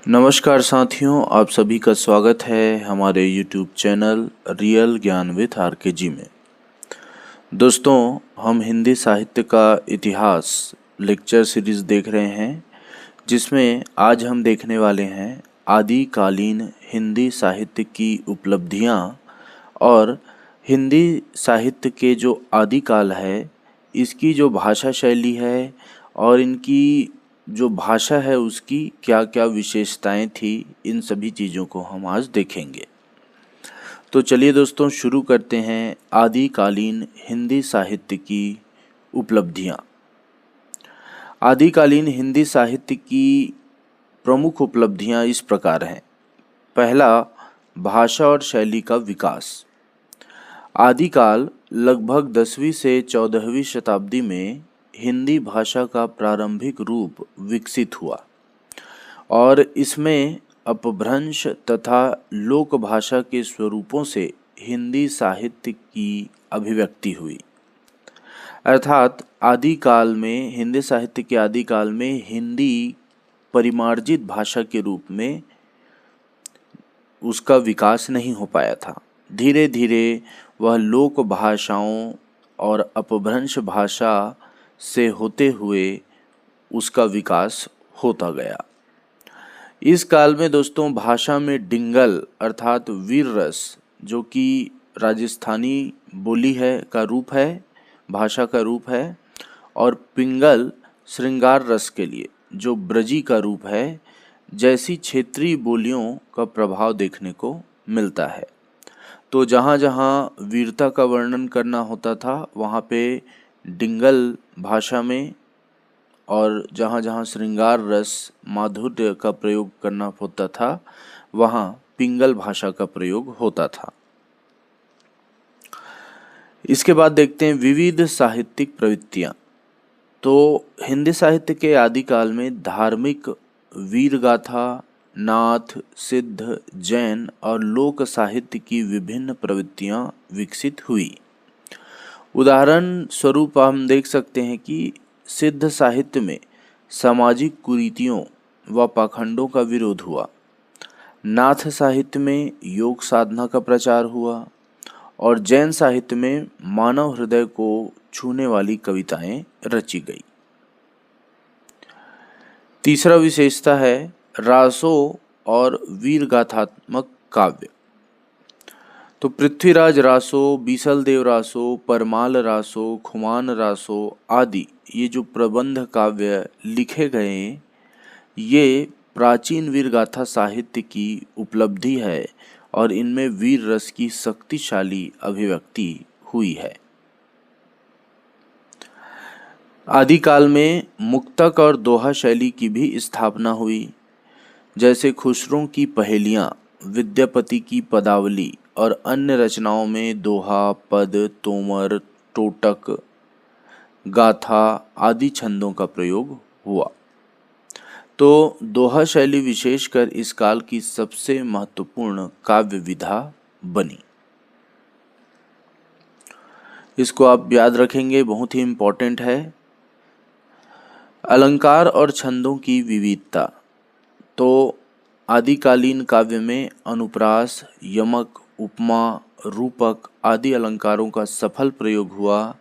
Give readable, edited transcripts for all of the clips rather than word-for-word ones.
नमस्कार साथियों, आप सभी का स्वागत है हमारे YouTube चैनल रियल ज्ञान विद RKG में। दोस्तों, हम हिंदी साहित्य का इतिहास लेक्चर सीरीज देख रहे हैं, जिसमें आज हम देखने वाले हैं आदिकालीन हिंदी साहित्य की उपलब्धियां और हिंदी साहित्य के जो आदिकाल है, इसकी जो भाषा शैली है और इनकी जो भाषा है उसकी क्या क्या विशेषताएं थी, इन सभी चीज़ों को हम आज देखेंगे। तो चलिए दोस्तों, शुरू करते हैं आदिकालीन हिंदी साहित्य की उपलब्धियां। आदिकालीन हिंदी साहित्य की प्रमुख उपलब्धियां इस प्रकार हैं। पहला, भाषा और शैली का विकास। आदिकाल लगभग 10वीं से 14वीं शताब्दी में हिंदी भाषा का प्रारंभिक रूप विकसित हुआ और इसमें अपभ्रंश तथा लोक भाषा के स्वरूपों से हिंदी साहित्य की अभिव्यक्ति हुई। अर्थात आदिकाल में, हिंदी साहित्य के आदिकाल में हिंदी परिमार्जित भाषा के रूप में उसका विकास नहीं हो पाया था। धीरे धीरे वह लोक भाषाओं और अपभ्रंश भाषा से होते हुए उसका विकास होता गया। इस काल में दोस्तों भाषा में डिंगल अर्थात वीर रस, जो कि राजस्थानी बोली है का रूप है, भाषा का रूप है, और पिंगल श्रृंगार रस के लिए जो ब्रजी का रूप है, जैसी क्षेत्रीय बोलियों का प्रभाव देखने को मिलता है। तो जहाँ जहाँ वीरता का वर्णन करना होता था वहाँ पे डिंगल भाषा में, और जहाँ जहाँ श्रृंगार रस माधुर्य का प्रयोग करना होता था वहाँ पिंगल भाषा का प्रयोग होता था। इसके बाद देखते हैं विविध साहित्यिक प्रवृत्तियाँ। तो हिंदी साहित्य के आदिकाल में धार्मिक, वीर गाथा, नाथ, सिद्ध, जैन और लोक साहित्य की विभिन्न प्रवृत्तियाँ विकसित हुई। उदाहरण स्वरूप हम देख सकते हैं कि सिद्ध साहित्य में सामाजिक कुरीतियों व पाखंडों का विरोध हुआ, नाथ साहित्य में योग साधना का प्रचार हुआ और जैन साहित्य में मानव हृदय को छूने वाली कविताएं रची गई। तीसरा विशेषता है रासों और वीर गाथात्मक काव्य। तो पृथ्वीराज रासो, बीसलदेव रासो, परमाल रासो, खुमान रासो आदि ये जो प्रबंध काव्य लिखे गए, ये प्राचीन वीर गाथा साहित्य की उपलब्धि है और इनमें वीर रस की शक्तिशाली अभिव्यक्ति हुई है। आदिकाल में मुक्तक और दोहा शैली की भी स्थापना हुई, जैसे खुसरो की पहेलियाँ, विद्यापति की पदावली और अन्य रचनाओं में दोहा, पद, तोमर, टोटक, गाथा आदि छंदों का प्रयोग हुआ। तो दोहा शैली विशेषकर इस काल की सबसे महत्वपूर्ण काव्य विधा बनी। इसको आप याद रखेंगे, बहुत ही इम्पोर्टेंट है। अलंकार और छंदों की विविधता। तो आदिकालीन काव्य में अनुप्रास, यमक, उपमा, रूपक आदि अलंकारों का सफल प्रयोग हुआ।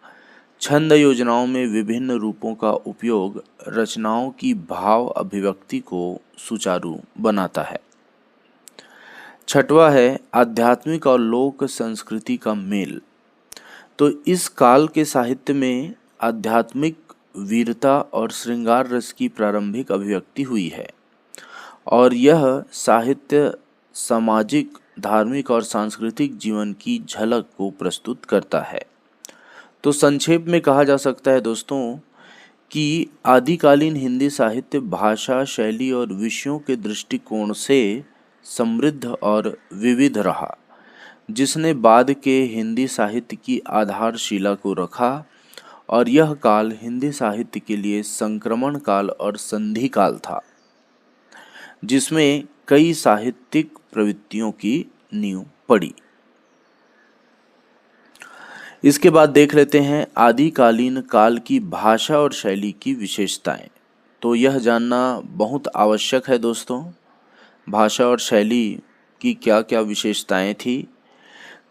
छंद योजनाओं में विभिन्न रूपों का उपयोग रचनाओं की भाव अभिव्यक्ति को सुचारू बनाता है। छठवां है आध्यात्मिक और लोक संस्कृति का मेल। तो इस काल के साहित्य में आध्यात्मिक, वीरता और श्रृंगार रस की प्रारंभिक अभिव्यक्ति हुई है और यह साहित्य सामाजिक, धार्मिक और सांस्कृतिक जीवन की झलक को प्रस्तुत करता है। तो संक्षेप में कहा जा सकता है दोस्तों कि आदिकालीन हिंदी साहित्य भाषा, शैली और विषयों के दृष्टिकोण से समृद्ध और विविध रहा, जिसने बाद के हिंदी साहित्य की आधारशिला को रखा और यह काल हिंदी साहित्य के लिए संक्रमण काल और संधि काल था, जिसमें कई साहित्यिक प्रवृत्तियों की नींव पड़ी। इसके बाद देख लेते हैं आदिकालीन काल की भाषा और शैली की विशेषताएं। तो यह जानना बहुत आवश्यक है दोस्तों भाषा और शैली की क्या क्या विशेषताएं थी।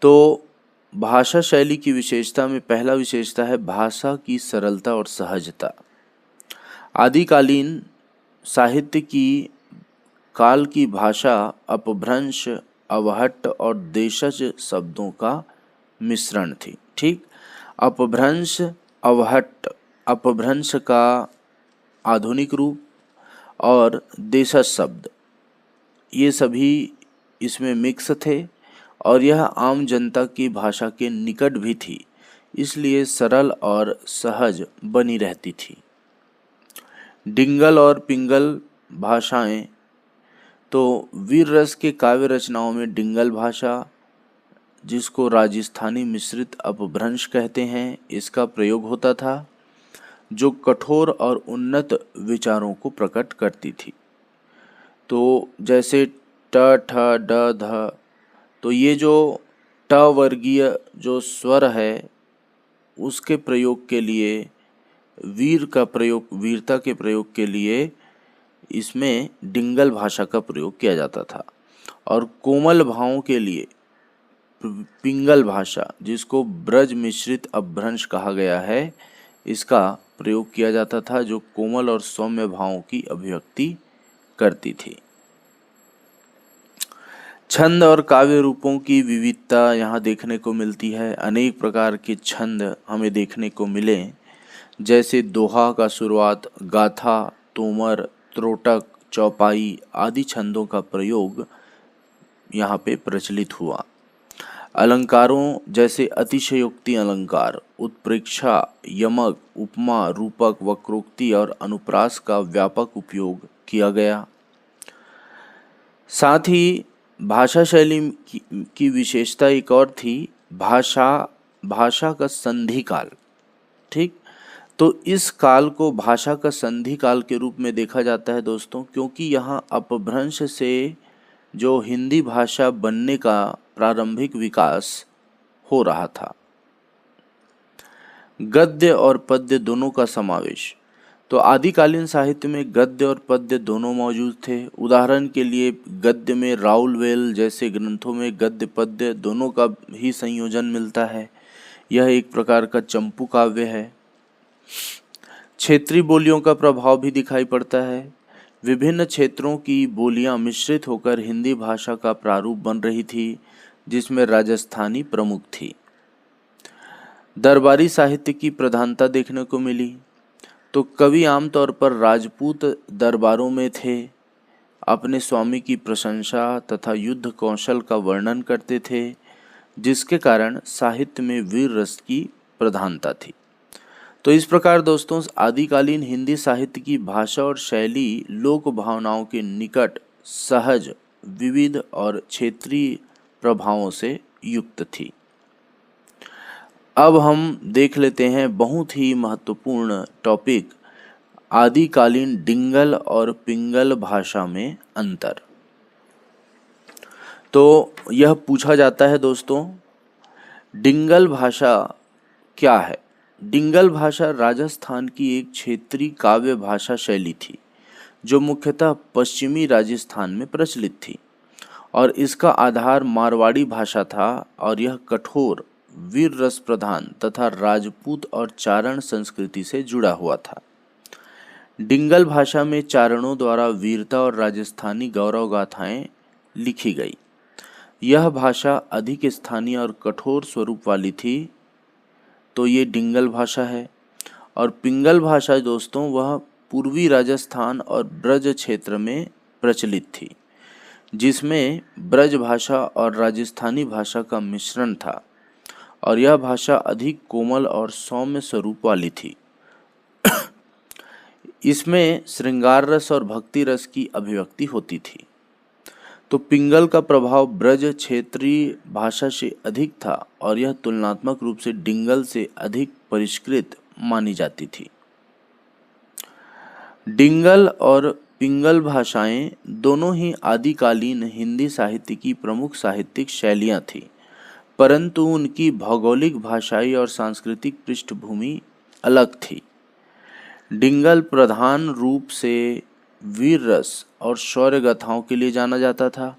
तो भाषा शैली की विशेषता में पहला विशेषता है भाषा की सरलता और सहजता। आदिकालीन साहित्य की काल की भाषा अपभ्रंश, अवहट्ट और देशज शब्दों का मिश्रण थी। ठीक, अपभ्रंश, अवहट्ट, अपभ्रंश का आधुनिक रूप और देशज शब्द, ये सभी इसमें मिक्स थे और यह आम जनता की भाषा के निकट भी थी, इसलिए सरल और सहज बनी रहती थी। डिंगल और पिंगल भाषाएं, तो वीर रस के काव्य रचनाओं में डिंगल भाषा, जिसको राजस्थानी मिश्रित अपभ्रंश कहते हैं, इसका प्रयोग होता था, जो कठोर और उन्नत विचारों को प्रकट करती थी। तो जैसे ट, ठ, ड, ध, तो ये जो ट वर्गीय जो स्वर है उसके प्रयोग के लिए, वीरता के प्रयोग के लिए इसमें डिंगल भाषा का प्रयोग किया जाता था। और कोमल भावों के लिए पिंगल भाषा, जिसको ब्रज मिश्रित अपभ्रंश कहा गया है, इसका प्रयोग किया जाता था, जो कोमल और सौम्य भावों की अभिव्यक्ति करती थी। छंद और काव्य रूपों की विविधता यहाँ देखने को मिलती है। अनेक प्रकार के छंद हमें देखने को मिले, जैसे दोहा का शुरुआत, गाथा, तोमर, त्रोटक, चौपाई आदि छंदों का प्रयोग यहाँ पे प्रचलित हुआ। अलंकारों जैसे अतिशयोक्ति अलंकार, उत्प्रेक्षा, यमक, उपमा, रूपक, वक्रोक्ति और अनुप्रास का व्यापक उपयोग किया गया। साथ ही भाषा शैली की विशेषता एक और थी, भाषा का संधि काल। ठीक, तो इस काल को भाषा का संधि काल के रूप में देखा जाता है दोस्तों, क्योंकि यहाँ अपभ्रंश से जो हिंदी भाषा बनने का प्रारंभिक विकास हो रहा था। गद्य और पद्य दोनों का समावेश, तो आदिकालीन साहित्य में गद्य और पद्य दोनों मौजूद थे। उदाहरण के लिए गद्य में राउलवेल जैसे ग्रंथों में गद्य पद्य दोनों का ही संयोजन मिलता है। यह एक प्रकार का चंपू काव्य है। क्षेत्रीय बोलियों का प्रभाव भी दिखाई पड़ता है। विभिन्न क्षेत्रों की बोलियां मिश्रित होकर हिंदी भाषा का प्रारूप बन रही थी, जिसमें राजस्थानी प्रमुख थी। दरबारी साहित्य की प्रधानता देखने को मिली, तो कवि आमतौर पर राजपूत दरबारों में थे, अपने स्वामी की प्रशंसा तथा युद्ध कौशल का वर्णन करते थे, जिसके कारण साहित्य में वीर रस की प्रधानता थी। तो इस प्रकार दोस्तों आदिकालीन हिंदी साहित्य की भाषा और शैली लोक भावनाओं के निकट, सहज, विविध और क्षेत्रीय प्रभावों से युक्त थी। अब हम देख लेते हैं बहुत ही महत्वपूर्ण टॉपिक, आदिकालीन डिंगल और पिंगल भाषा में अंतर। तो यह पूछा जाता है दोस्तों, डिंगल भाषा क्या है? डिंगल भाषा राजस्थान की एक क्षेत्रीय काव्य भाषा शैली थी, जो मुख्यतः पश्चिमी राजस्थान में प्रचलित थी और इसका आधार मारवाड़ी भाषा था और यह कठोर, वीर रस प्रधान तथा राजपूत और चारण संस्कृति से जुड़ा हुआ था। डिंगल भाषा में चारणों द्वारा वीरता और राजस्थानी गौरव गाथाएं लिखी गई। यह भाषा अधिक स्थानीय और कठोर स्वरूप वाली थी, तो ये डिंगल भाषा है। और पिंगल भाषा दोस्तों वह पूर्वी राजस्थान और ब्रज क्षेत्र में प्रचलित थी, जिसमें ब्रज भाषा और राजस्थानी भाषा का मिश्रण था और यह भाषा अधिक कोमल और सौम्य स्वरूप वाली थी। इसमें श्रृंगार रस और भक्ति रस की अभिव्यक्ति होती थी। तो पिंगल का प्रभाव ब्रज क्षेत्रीय भाषा से अधिक था और यह तुलनात्मक रूप से डिंगल से अधिक परिष्कृत मानी जाती थी। डिंगल और पिंगल भाषाएं दोनों ही आदिकालीन हिंदी साहित्य की प्रमुख साहित्यिक शैलियां थीं, परंतु उनकी भौगोलिक, भाषाई और सांस्कृतिक पृष्ठभूमि अलग थी। डिंगल प्रधान रूप से वीर रस और शौर्य गाथाओं के लिए जाना जाता था,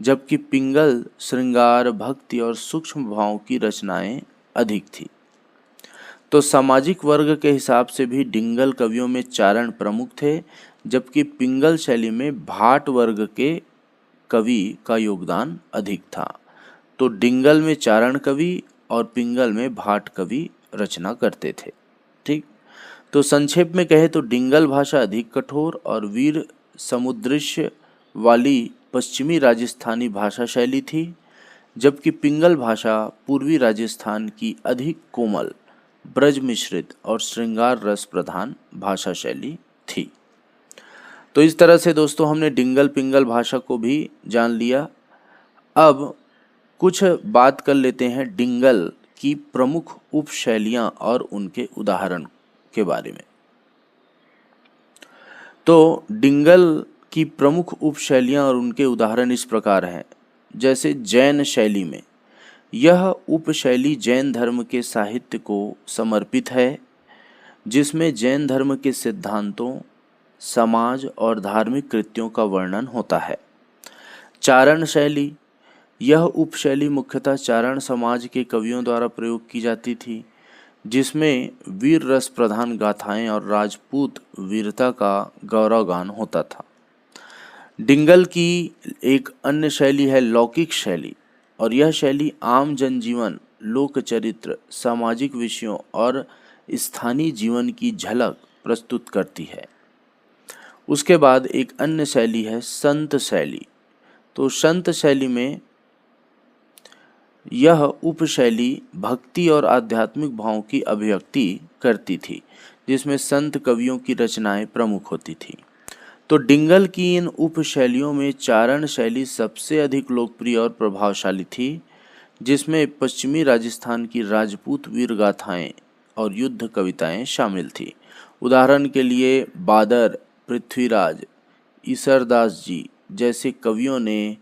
जबकि पिंगल श्रृंगार, भक्ति और सूक्ष्म भावों की रचनाएं अधिक थी। तो सामाजिक वर्ग के हिसाब से भी डिंगल कवियों में चारण प्रमुख थे, जबकि पिंगल शैली में भाट वर्ग के कवि का योगदान अधिक था। तो डिंगल में चारण कवि और पिंगल में भाट कवि रचना करते थे। ठीक, तो संक्षेप में कहे तो डिंगल भाषा अधिक कठोर और वीर समुद्दृश्य वाली पश्चिमी राजस्थानी भाषा शैली थी, जबकि पिंगल भाषा पूर्वी राजस्थान की अधिक कोमल, ब्रज मिश्रित और श्रृंगार रस प्रधान भाषा शैली थी। तो इस तरह से दोस्तों हमने डिंगल पिंगल भाषा को भी जान लिया। अब कुछ बात कर लेते हैं डिंगल की प्रमुख उपशैलियां और उनके उदाहरण के बारे में। तो डिंगल की प्रमुख उपशैलियां और उनके उदाहरण इस प्रकार हैं। जैसे जैन शैली में, यह उपशैली जैन धर्म के साहित्य को समर्पित है, जिसमें जैन धर्म के सिद्धांतों, समाज और धार्मिक कृत्यों का वर्णन होता है। चारण शैली, यह उपशैली मुख्यतः चारण समाज के कवियों द्वारा प्रयोग की जाती थी, जिसमें वीर रस प्रधान गाथाएं और राजपूत वीरता का गौरवगान होता था। डिंगल की एक अन्य शैली है लौकिक शैली, और यह शैली आम जनजीवन, लोक चरित्र, सामाजिक विषयों और स्थानीय जीवन की झलक प्रस्तुत करती है। उसके बाद एक अन्य शैली है संत शैली। तो संत शैली में यह उपशैली भक्ति और आध्यात्मिक भावों की अभिव्यक्ति करती थी, जिसमें संत कवियों की रचनाएं प्रमुख होती थी। तो डिंगल की इन उपशैलियों में चारण शैली सबसे अधिक लोकप्रिय और प्रभावशाली थी, जिसमें पश्चिमी राजस्थान की राजपूत वीर गाथाएं और युद्ध कविताएं शामिल थी। उदाहरण के लिए बादर, पृथ्वीराज, ईसरदास जी जैसे कवियों ने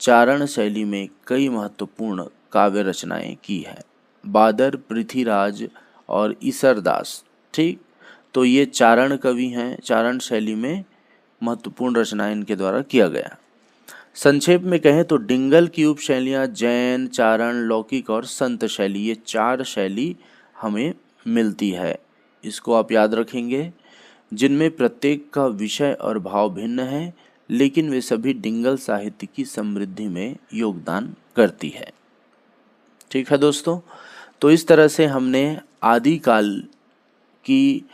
चारण शैली में कई महत्वपूर्ण काव्य रचनाएं की है। बादर, पृथ्वीराज और ईसरदास, ठीक, तो ये चारण कवि हैं। चारण शैली में महत्वपूर्ण रचनाएं इनके द्वारा किया गया। संक्षेप में कहें तो डिंगल की उपशैलियां जैन, चारण, लौकिक और संत शैली, ये 4 शैली हमें मिलती है। इसको आप याद रखेंगे, जिनमें प्रत्येक का विषय और भाव भिन्न है, लेकिन वे सभी डिंगल साहित्य की समृद्धि में योगदान करती है। ठीक है दोस्तों, तो इस तरह से हमने आदिकाल की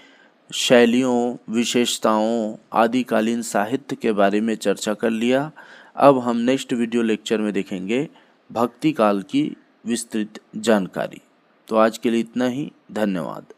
शैलियों, विशेषताओं, आदिकालीन साहित्य के बारे में चर्चा कर लिया। अब हम नेक्स्ट वीडियो लेक्चर में देखेंगे भक्ति काल की विस्तृत जानकारी। तो आज के लिए इतना ही, धन्यवाद।